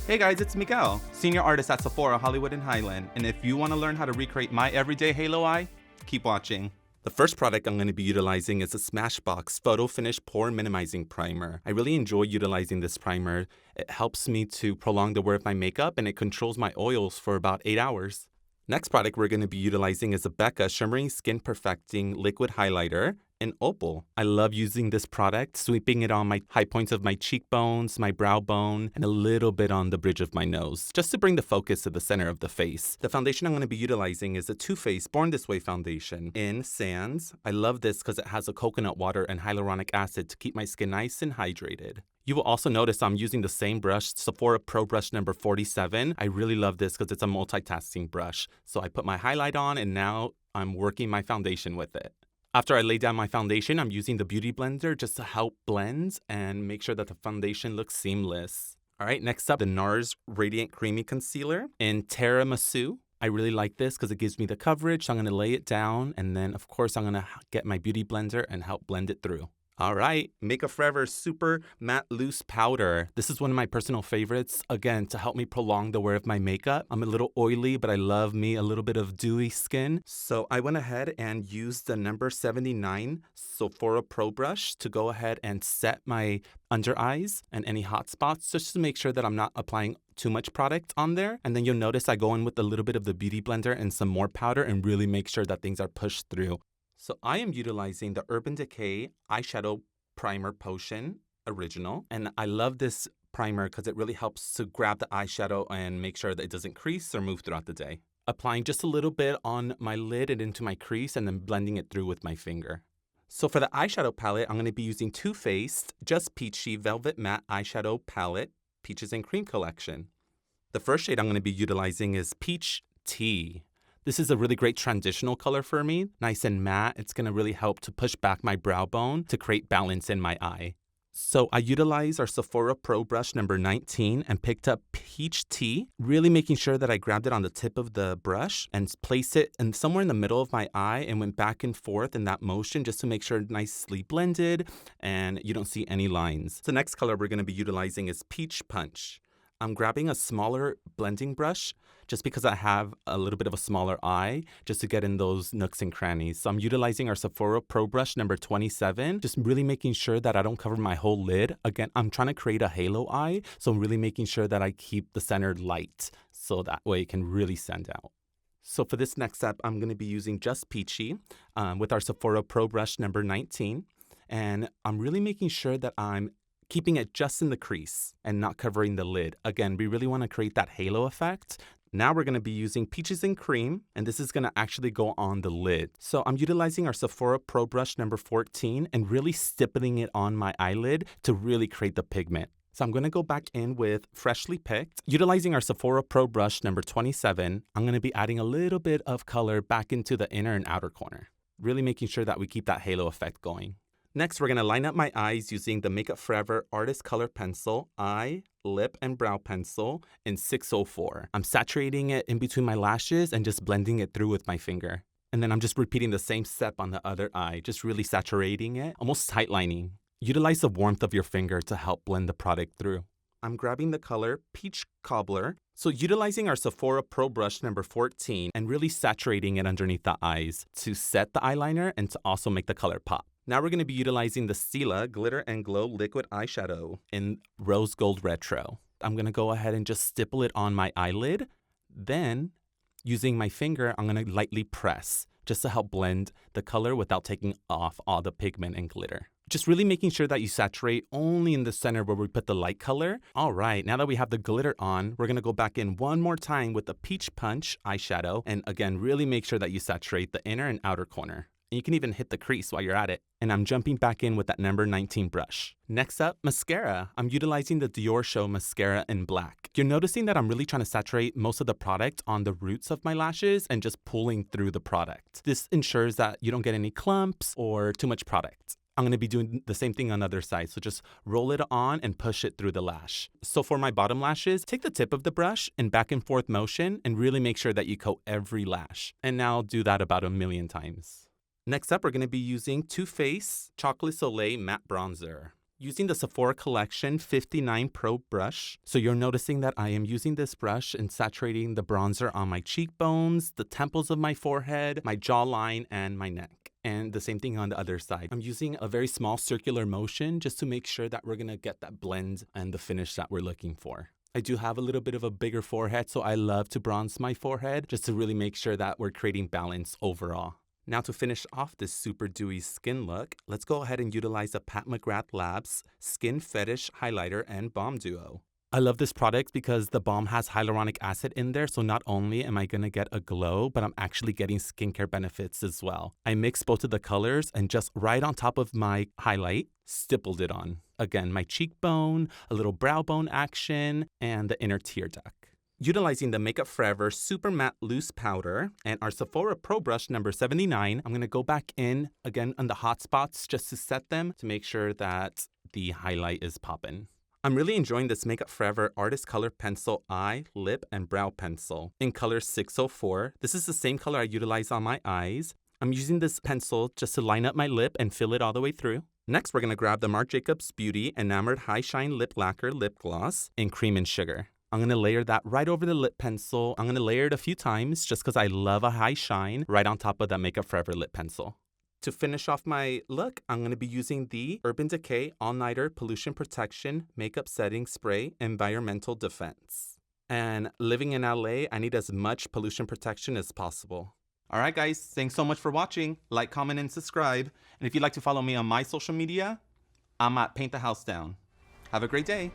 Hey guys, it's Miguel, senior artist at Sephora, Hollywood and Highland. And if you want to learn how to recreate my everyday halo eye, keep watching. The first product I'm going to be utilizing is the Smashbox Photo Finish Pore Minimizing Primer. I really enjoy utilizing this primer. It helps me to prolong the wear of my makeup and it controls my oils for about 8 hours. Next product we're going to be utilizing is the BECCA Shimmering Skin Perfecting Liquid Highlighter in Opal. I love using this product, sweeping it on my high points of my cheekbones, my brow bone, and a little bit on the bridge of my nose, just to bring the focus to the center of the face. The foundation I'm going to be utilizing is the Too Faced Born This Way foundation in Sands. I love this because it has a coconut water and hyaluronic acid to keep my skin nice and hydrated. You will also notice I'm using the same brush, Sephora Pro Brush number 47. I really love this because it's a multitasking brush. So I put my highlight on and now I'm working my foundation with it. After I lay down my foundation, I'm using the Beauty Blender just to help blend and make sure that the foundation looks seamless. All right, next up, the NARS Radiant Creamy Concealer in Tiramisu. I really like this because it gives me the coverage, so I'm going to lay it down, and then, of course, I'm going to get my Beauty Blender and help blend it through. All right, Makeup Forever Super Matte Loose Powder. This is one of my personal favorites, again, to help me prolong the wear of my makeup. I'm a little oily, but I love me a little bit of dewy skin. So I went ahead and used the number 79 Sephora Pro Brush to go ahead and set my under eyes and any hot spots, just to make sure that I'm not applying too much product on there. And then you'll notice I go in with a little bit of the Beauty Blender and some more powder and really make sure that things are pushed through. So I am utilizing the Urban Decay Eyeshadow Primer Potion Original. And I love this primer because it really helps to grab the eyeshadow and make sure that it doesn't crease or move throughout the day. Applying just a little bit on my lid and into my crease and then blending it through with my finger. So for the eyeshadow palette, I'm going to be using Too Faced Just Peachy Velvet Matte Eyeshadow Palette, Peaches and Cream Collection. The first shade I'm going to be utilizing is Peach Tea. This is a really great transitional color for me, nice and matte. It's going to really help to push back my brow bone to create balance in my eye. So I utilized our Sephora Pro Brush number 19 and picked up Peach Tea, really making sure that I grabbed it on the tip of the brush and placed it somewhere in the middle of my eye and went back and forth in that motion just to make sure it's nicely blended and you don't see any lines. The next color we're going to be utilizing is Peach Punch. I'm grabbing a smaller blending brush just because I have a little bit of a smaller eye just to get in those nooks and crannies. So I'm utilizing our Sephora Pro Brush number 27, just really making sure that I don't cover my whole lid. Again, I'm trying to create a halo eye, so I'm really making sure that I keep the center light so that way it can really stand out. So for this next step, I'm going to be using Just Peachy with our Sephora Pro Brush number 19. And I'm really making sure that I'm keeping it just in the crease and not covering the lid. Again, we really want to create that halo effect. Now we're going to be using Peaches and Cream, and this is going to actually go on the lid. So I'm utilizing our Sephora Pro Brush number 14 and really stippling it on my eyelid to really create the pigment. So I'm going to go back in with Freshly Picked. Utilizing our Sephora Pro Brush number 27, I'm going to be adding a little bit of color back into the inner and outer corner, really making sure that we keep that halo effect going. Next, we're going to line up my eyes using the Makeup Forever Artist Color Pencil, Eye, Lip, and Brow Pencil in 604. I'm saturating it in between my lashes and just blending it through with my finger. And then I'm just repeating the same step on the other eye, just really saturating it, almost tightlining. Utilize the warmth of your finger to help blend the product through. I'm grabbing the color Peach Cobbler. So utilizing our Sephora Pro Brush number 14 and really saturating it underneath the eyes to set the eyeliner and to also make the color pop. Now we're going to be utilizing the Stila Glitter and Glow Liquid Eyeshadow in Rose Gold Retro. I'm going to go ahead and just stipple it on my eyelid. Then, using my finger, I'm going to lightly press just to help blend the color without taking off all the pigment and glitter. Just really making sure that you saturate only in the center where we put the light color. All right, now that we have the glitter on, we're going to go back in one more time with the Peach Punch eyeshadow. And again, really make sure that you saturate the inner and outer corner. And you can even hit the crease while you're at it. And I'm jumping back in with that number 19 brush. Next up, mascara. I'm utilizing the DIORSHOW mascara in black. You're noticing that I'm really trying to saturate most of the product on the roots of my lashes and just pulling through the product. This ensures that you don't get any clumps or too much product. I'm going to be doing the same thing on the other side. So just roll it on and push it through the lash. So for my bottom lashes, take the tip of the brush and back and forth motion and really make sure that you coat every lash. And now I'll do that about 1,000,000 times. Next up, we're going to be using Too Faced Chocolate Soleil Matte Bronzer. Using the Sephora Collection 59 Pro brush. So you're noticing that I am using this brush and saturating the bronzer on my cheekbones, the temples of my forehead, my jawline, and my neck. And the same thing on the other side. I'm using a very small circular motion just to make sure that we're gonna get that blend and the finish that we're looking for. I do have a little bit of a bigger forehead, so I love to bronze my forehead just to really make sure that we're creating balance overall. Now to finish off this super dewy skin look, let's go ahead and utilize the Pat McGrath Labs Skin Fetish Highlighter and Balm Duo. I love this product because the balm has hyaluronic acid in there, so not only am I going to get a glow, but I'm actually getting skincare benefits as well. I mixed both of the colors and just right on top of my highlight, stippled it on. Again, my cheekbone, a little brow bone action, and the inner tear duct. Utilizing the Makeup Forever Super Matte Loose Powder and our Sephora Pro Brush number 79, I'm going to go back in again on the hot spots just to set them to make sure that the highlight is popping. I'm really enjoying this Makeup Forever Artist Color Pencil Eye, Lip, and Brow Pencil in color 604. This is the same color I utilize on my eyes. I'm using this pencil just to line up my lip and fill it all the way through. Next, we're going to grab the Marc Jacobs Beauty Enamored High Shine Lip Lacquer Lip Gloss in Cream and Sugar. I'm going to layer that right over the lip pencil. I'm going to layer it a few times just because I love a high shine right on top of that Makeup Forever lip pencil. To finish off my look, I'm going to be using the Urban Decay All Nighter Pollution Protection Makeup Setting Spray Environmental Defense. And living in LA, I need as much pollution protection as possible. All right, guys, thanks so much for watching. Like, comment, and subscribe. And if you'd like to follow me on my social media, I'm at Paint the House Down. Have a great day.